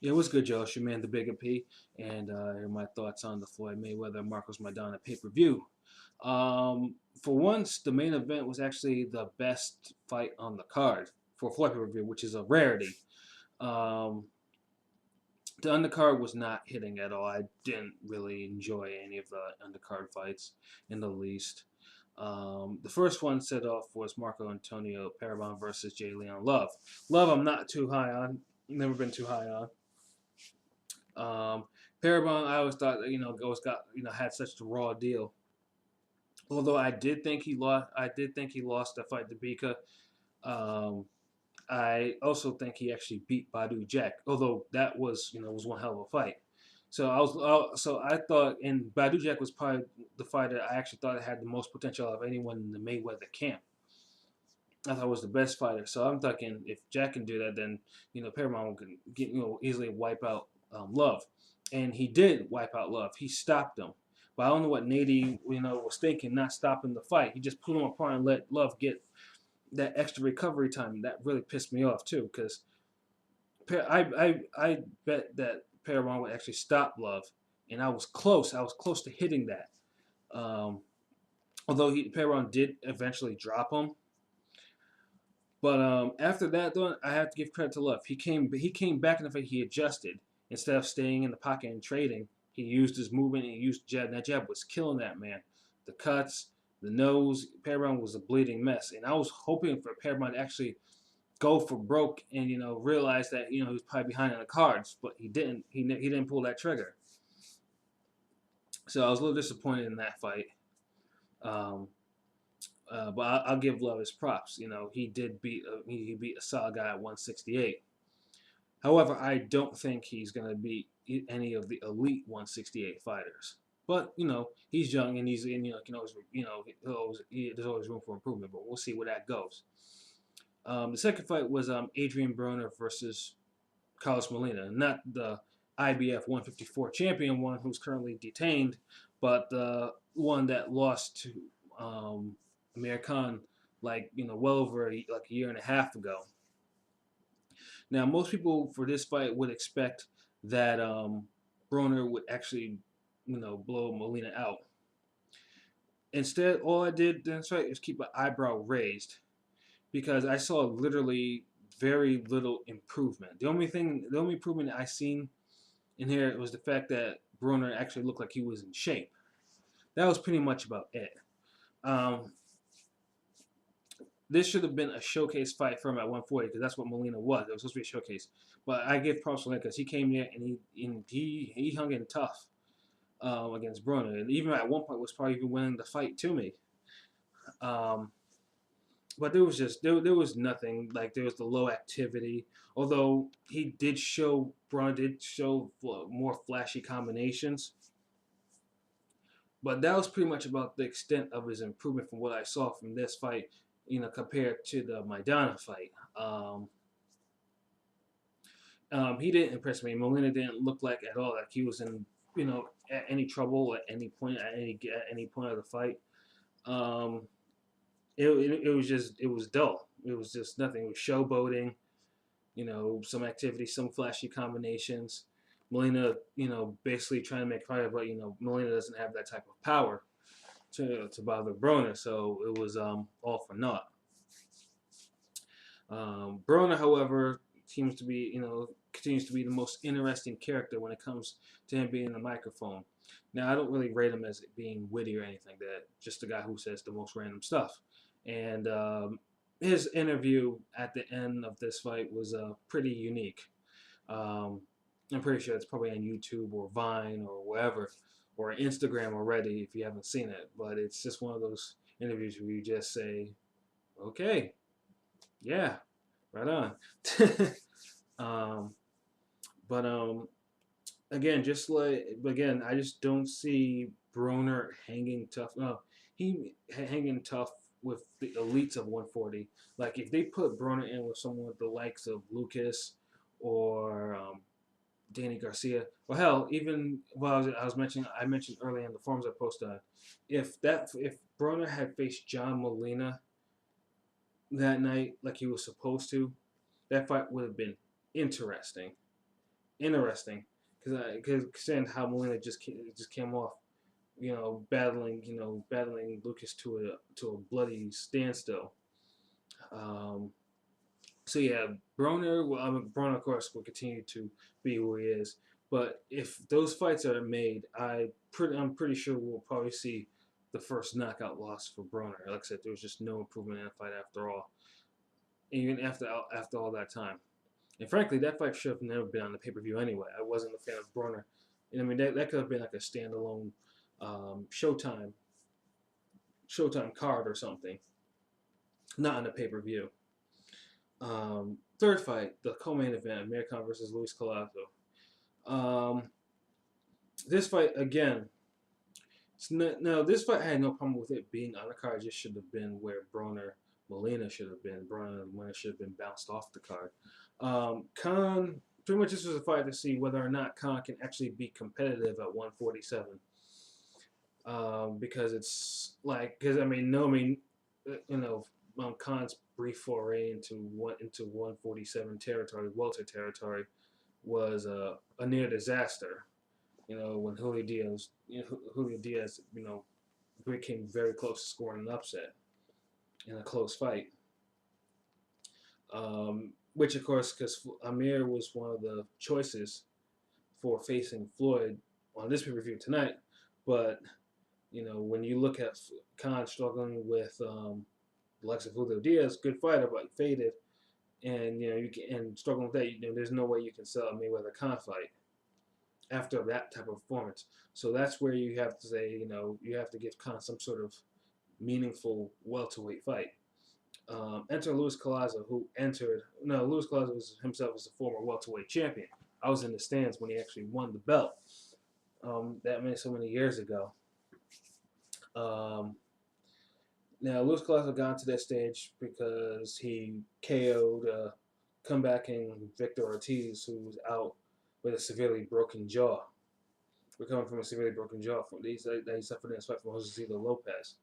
Yeah, it was good, Joe. It's your man, the Bigga P, and here are my thoughts on the Floyd Mayweather-Marcos Maidana pay-per-view. For once, the main event was actually the best fight on the card for a Floyd pay-per-view, which is a rarity. Um, the undercard was not hitting at all. I didn't really enjoy any of the undercard fights in the least. The first one set off was Marco Antonio Parabon versus J. Leon Love. Love, I'm not too high on. Never been too high on. Parabon, I always thought always got had such a raw deal. Although I did think he lost. I did think he lost the fight to Bika. Um, I also think he actually beat Badu Jack. Although that was one hell of a fight. So I thought, and Badu Jack was probably the fighter I actually thought had the most potential of anyone in the Mayweather camp. I thought was the best fighter. So I'm thinking if Jack can do that, then Paramount can get easily wipe out Love, and he did wipe out Love. He stopped him, but I don't know what Nady was thinking, not stopping the fight. He just put him apart and let Love get that extra recovery time. That really pissed me off too, because I bet that Paramount would actually stop Love, and I was close. I was close to hitting that. Um, although Paramount did eventually drop him. But after that, though, I have to give credit to Love. He came back in the fight. He adjusted instead of staying in the pocket and trading. He used his movement and he used jab. And that jab was killing that man. The cuts, the nose. Paramount was a bleeding mess, and I was hoping for Paramount to actually go for broke and realize that he was probably behind on the cards, but he didn't. He didn't pull that trigger. So I was a little disappointed in that fight. Um, but I'll give Love his props. He did he beat a solid guy at 168. However, I don't think he's going to beat any of the elite 168 fighters. But he's young and can always there's always room for improvement. But we'll see where that goes. The second fight was Adrian Broner versus Carlos Molina, not the IBF 154 champion one who's currently detained, but the one that lost to Amir Khan well over like a year and a half ago. Now, most people for this fight would expect that Broner would actually, blow Molina out. Instead, all I did in this fight was keep an eyebrow raised because I saw literally very little improvement. The only improvement I seen in here was the fact that Broner actually looked like he was in shape. That was pretty much about it. Um, this should have been a showcase fight for him at 140 because that's what Molina was. It was supposed to be a showcase. But I give props to him because he came there and he hung in tough against Broner, and even at one point was probably even winning the fight to me. Um, but there was nothing like there was the low activity. Although Broner did show more flashy combinations, but that was pretty much about the extent of his improvement from what I saw from this fight. Compared to the Maidana fight. He didn't impress me. Molina didn't look like at all like he was in at any trouble at any point of the fight. Um, it was dull. It was just nothing. It was showboating. Some activity, some flashy combinations. Molina, basically trying to make fire, but Molina doesn't have that type of power to bother Broner, so it was all for naught. Broner, however, seems to be continues to be the most interesting character when it comes to him being in the microphone. Now, I don't really rate him as being witty or anything like that. Just a guy who says the most random stuff. And his interview at the end of this fight was pretty unique. Um, I'm pretty sure it's probably on YouTube or Vine or wherever, or Instagram already if you haven't seen it. But it's just one of those interviews where you just say, okay, yeah, right on. um, but again, I just don't see Broner hanging tough. No, he hanging tough with the elites of 140. Like if they put Broner in with someone with the likes of Lucas or Danny Garcia, or hell, even I mentioned earlier in the forums I posted on, if Broner had faced John Molina that night like he was supposed to, that fight would have been interesting. interesting because considering how Molina just came off, battling Lucas to a bloody standstill. Um, so yeah, Broner. Well, I mean, Broner, of course, will continue to be who he is. But if those fights are made, I'm pretty sure we'll probably see the first knockout loss for Broner. Like I said, there was just no improvement in the fight after all, even after all that time. And frankly, that fight should have never been on the pay per view anyway. I wasn't a fan of Broner. And I mean, that could have been like a standalone Showtime card or something, not on the pay per view. Third fight, the co-main event, Amir Khan versus Luis Colazo. This fight again. Now this fight I had no problem with it being on the card. It just should have been where Broner Molina should have been. Broner and Molina should have been bounced off the card. Khan, pretty much this was a fight to see whether or not Khan can actually be competitive at 147. Because it's like, because I mean, no, I mean, Khan's brief foray into 147 territory, welter territory, was a near disaster. When Julio Diaz, came very close to scoring an upset in a close fight. Which, of course, because Amir was one of the choices for facing Floyd on this pay-per-view tonight. But, when you look at Khan struggling with the likes of Julio Diaz, good fighter, but faded, and, and struggling with that, there's no way you can sell a Mayweather-Khan fight after that type of performance. So that's where you have to say, you have to give Khan some sort of meaningful welterweight fight. Enter Luis Colazo, Luis Colazo was himself as a former welterweight champion. I was in the stands when he actually won the belt. So many years ago. Now, Luis Colazo got to that stage because he KO'd comebacking Victor Ortiz, who was out with a severely broken jaw. Recovering from a severely broken jaw that he suffered in his fight from José Lopez.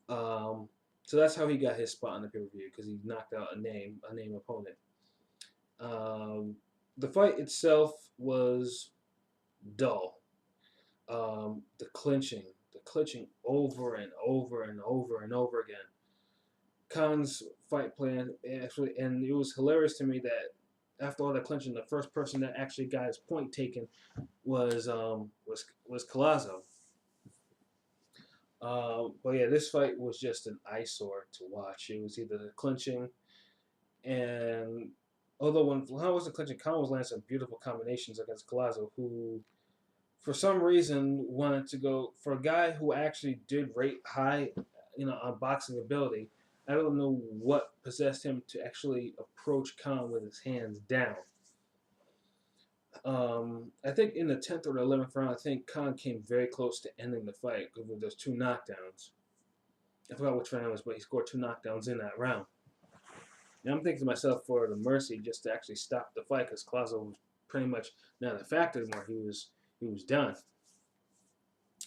So that's how he got his spot on the pay-per-view, because he knocked out a name opponent. The fight itself was dull. The clinching over and over and over and over again. Khan's fight plan actually, and it was hilarious to me that after all the clinching, the first person that actually got his point taken was Colazo. But yeah, this fight was just an eyesore to watch. It was either the clinching, and although when Khan wasn't clinching, Khan was landing some beautiful combinations against Colazo, who for some reason wanted to go for a guy who actually did rate high, on boxing ability. I don't know what possessed him to actually approach Khan with his hands down. I think in the 10th or the 11th round, I think Khan came very close to ending the fight with those two knockdowns. I forgot which round it was, but he scored two knockdowns in that round. And I'm thinking to myself, for the mercy just to actually stop the fight, because Colazo was pretty much not a factor anymore. He was done.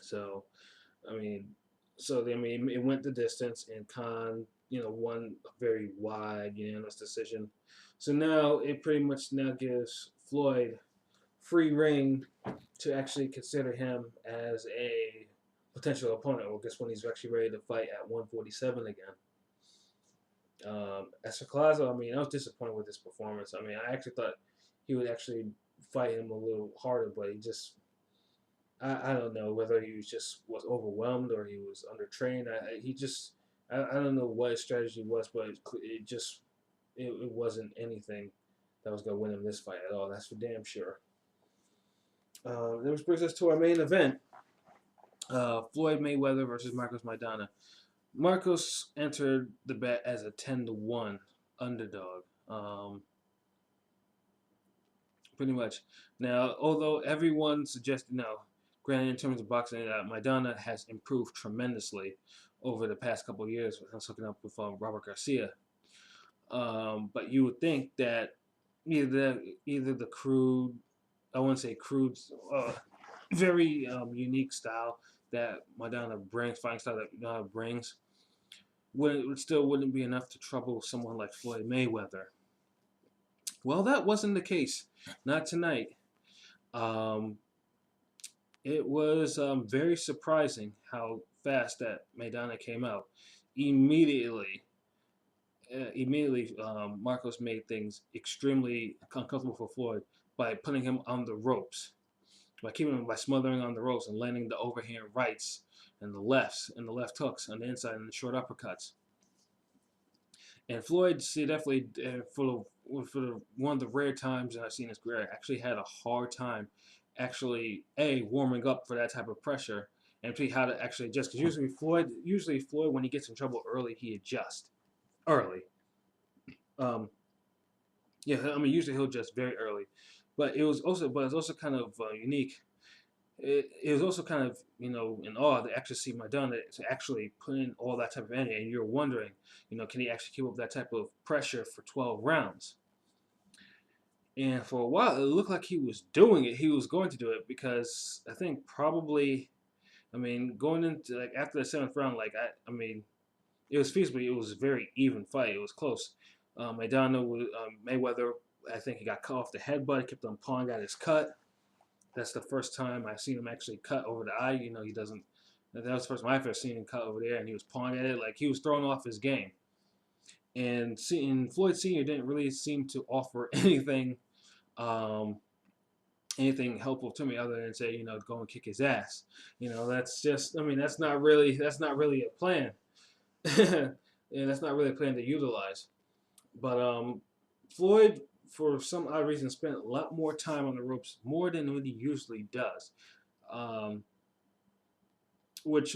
So, it went the distance, and Khan, won a very wide unanimous decision. So now it pretty much gives Floyd free reign to actually consider him as a potential opponent. Well, guess when he's actually ready to fight at 147 again. As for Colazo, I was disappointed with his performance. I actually thought he would actually fight him a little harder, but he just, I don't know whether he was overwhelmed or he was undertrained. I don't know what his strategy was, but it wasn't anything that was going to win him this fight at all. That's for damn sure. Which brings us to our main event, Floyd Mayweather versus Marcos Maidana. Marcos entered the bet as a 10-1 underdog. Pretty much. Now, although everyone suggested, granted in terms of boxing, Maidana has improved tremendously over the past couple of years. I was hooking up with Robert Garcia. But you would think that either the crude, I wouldn't say crude, very unique style that Maidana brings, fighting style that Maidana brings, wouldn't be enough to trouble someone like Floyd Mayweather. Well, that wasn't the case. Not tonight. Um, it was very surprising how fast that Maidana came out. Immediately, Marcos made things extremely uncomfortable for Floyd by putting him on the ropes, by keeping him by smothering on the ropes and landing the overhand rights and the lefts and the left hooks on the inside and the short uppercuts. And Floyd, see, definitely for one of the rare times that I've seen in his career, actually had a hard time actually warming up for that type of pressure and how to actually adjust. Because usually Floyd, when he gets in trouble early, he adjusts early. Um, yeah, I mean usually he'll adjust very early, but it's also kind of unique. It was also kind of in awe to actually see Maidana to actually put in all that type of energy, and you're wondering, can he actually keep up that type of pressure for 12 rounds? And for a while, it looked like he was doing it. He was going to do it because I think probably, I mean, going into like after the seventh round, I mean, it was feasible. It was a very even fight. It was close. Maidana Mayweather, I think he got cut off the headbutt. He kept on pawing at his cut. That's the first time I've seen him actually cut over the eye. He doesn't. That was the first time I've ever seen him cut over there, and he was pawing at it like he was throwing off his game. And seeing Floyd Senior didn't really seem to offer um, anything helpful to me other than say, go and kick his ass. That's just. I mean, that's not really a plan. And that's not really a plan to utilize. But Floyd, for some odd reason, spent a lot more time on the ropes, more than what he usually does. Um, which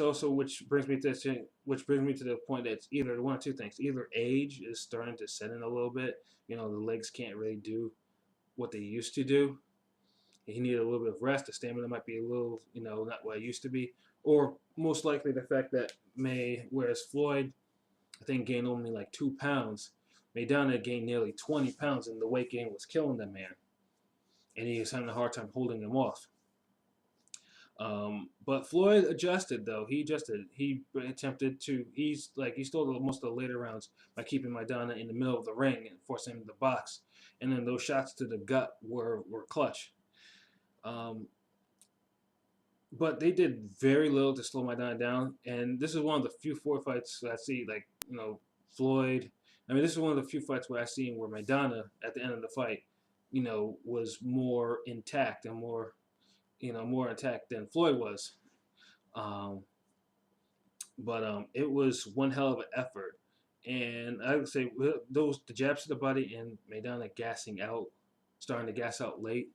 brings me to the point that it's either one or two things. Either age is starting to set in a little bit. The legs can't really do what they used to do. He needed a little bit of rest. The stamina might be a little, not what it used to be. Or most likely the fact that whereas Floyd, I think, gained only like 2 pounds, Maidana gained nearly 20 pounds, and the weight gain was killing that man. And he was having a hard time holding him off. But Floyd adjusted, though. He adjusted. He attempted to. He stole most of the later rounds by keeping Maidana in the middle of the ring and forcing him to box. And then those shots to the gut were clutch. Um, but they did very little to slow Maidana down. And this is one of the few Floyd fights that I see, Floyd. I mean, this is one of the few fights where I seen where Maidana at the end of the fight, was more intact and more intact than Floyd was. Um, but it was one hell of an effort. And I would say the jabs to the body and Maidana gassing out, starting to gas out late.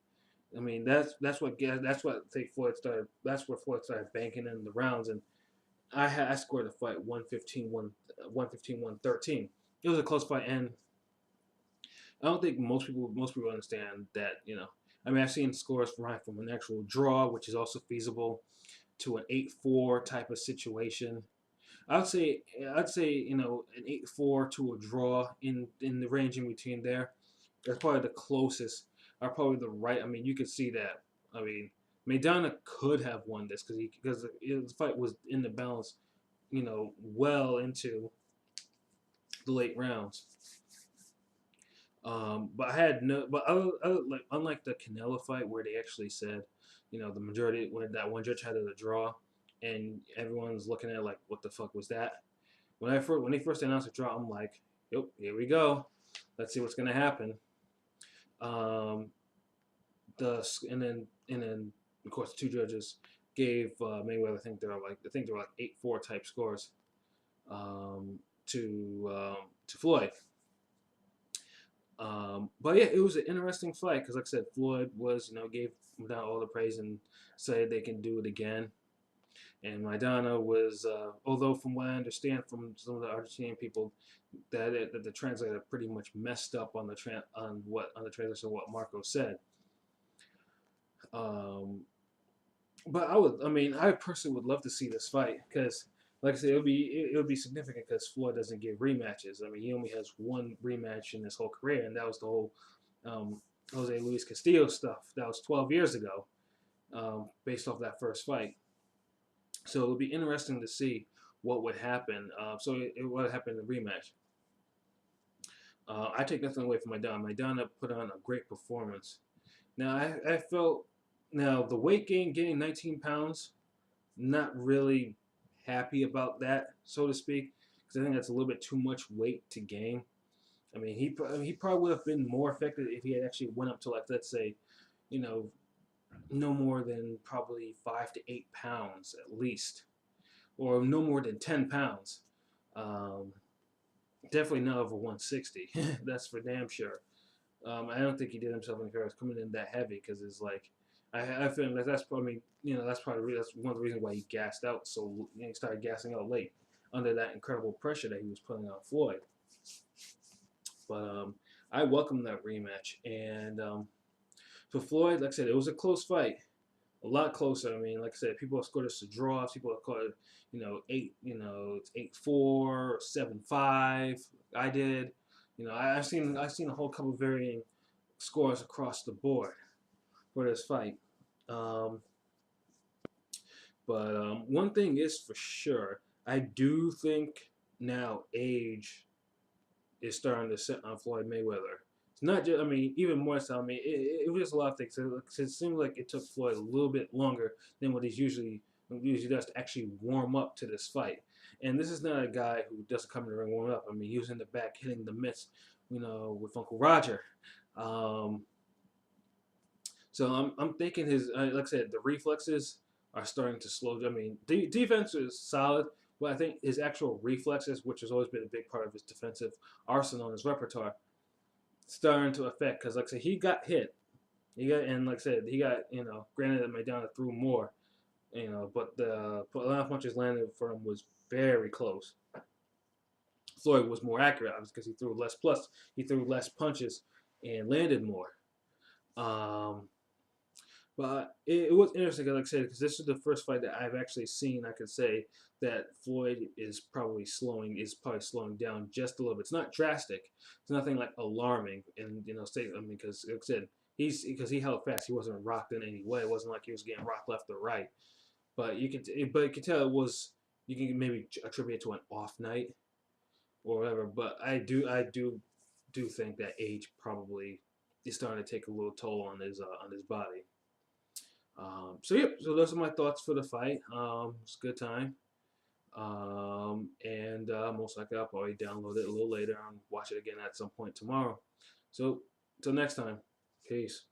I mean that's what I think Floyd started. That's where Floyd started banking in the rounds, and I scored the fight 115-113. It was a close fight, and I don't think most people understand that. I mean, I've seen scores from an actual draw, which is also feasible, to an 8-4 type of situation. I'd say an 8-4 to a draw in the range in between there. That's probably the closest. Are probably the right. I mean, you could see that. I mean, Maidana could have won this because the fight was in the balance. Well into the late rounds. But I had no. But unlike the Canelo fight where they actually said, the majority where that one judge had it a draw, and everyone's looking at it like, what the fuck was that? When they first announced the draw, I'm like, yep, here we go. Let's see what's gonna happen. Um, and then of course the two judges gave Mayweather. I think they were like 8-4 type scores to Floyd. But yeah, it was an interesting fight because, like I said, Floyd gave Maidana all the praise and said they can do it again. And Maidana was, although from what I understand from some of the Argentinian people, that the translator pretty much messed up on the translation of what Marco said. Um, but I personally would love to see this fight because, like I said, it would be significant because Floyd doesn't get rematches. I mean, he only has one rematch in his whole career, and that was the whole Jose Luis Castillo stuff. That was 12 years ago, based off that first fight. So it would be interesting to see what would happen. What happened in the rematch. I take nothing away from Maidana. Maidana put on a great performance. Now, I felt Now the weight gain, gaining 19 pounds, not really happy about that, so to speak, because I think that's a little bit too much weight to gain. I mean, he probably would have been more effective if he had actually went up to, like, let's say, you know, no more than probably 5 to 8 pounds at least, or no more than 10 pounds. Um, Definitely not over 160. That's for damn sure. I don't think he did himself any favors coming in that heavy because it's like I feel like that's probably that's probably that's one of the reasons why he gassed out so he started gassing out late under that incredible pressure that he was putting on Floyd. But I welcome that rematch, and for Floyd, like I said, it was a close fight, a lot closer. I mean, like I said, people have scored us to draws. People have called it, it's 8-4, 7-5. I did. I've seen a whole couple of varying scores across the board for this fight. Um, but one thing is for sure, I do think now age is starting to sit on Floyd Mayweather. It's not just, I mean, even more so. I mean, it was just a lot of things. It seemed like it took Floyd a little bit longer than what he's usually does to actually warm up to this fight. And this is not a guy who doesn't come in the ring warm up. I mean, he was in the back hitting the mitts, with Uncle Roger. Um, so I'm thinking like I said, the reflexes are starting to slow. I mean, defense is solid, but I think his actual reflexes, which has always been a big part of his defensive arsenal and his repertoire, starting to affect. Because like I said, he got hit. And like I said, he got Granted that Maidana threw more, but the a lot of punches landed for him was very close. Floyd was more accurate, obviously, because he threw less. Plus, he threw less punches and landed more. Um, But it was interesting, like I said, because this is the first fight that I've actually seen. I could say that Floyd is probably slowing down just a little bit. It's not drastic. It's nothing like alarming. And I mean, because like I said, because he held fast. He wasn't rocked in any way. It wasn't like he was getting rocked left or right. But you could tell it was. You can maybe attribute it to an off night or whatever. But I do think that age probably is starting to take a little toll on his body. So those are my thoughts for the fight. It's a good time. And most likely I'll probably download it a little later and watch it again at some point tomorrow. So, till next time, peace.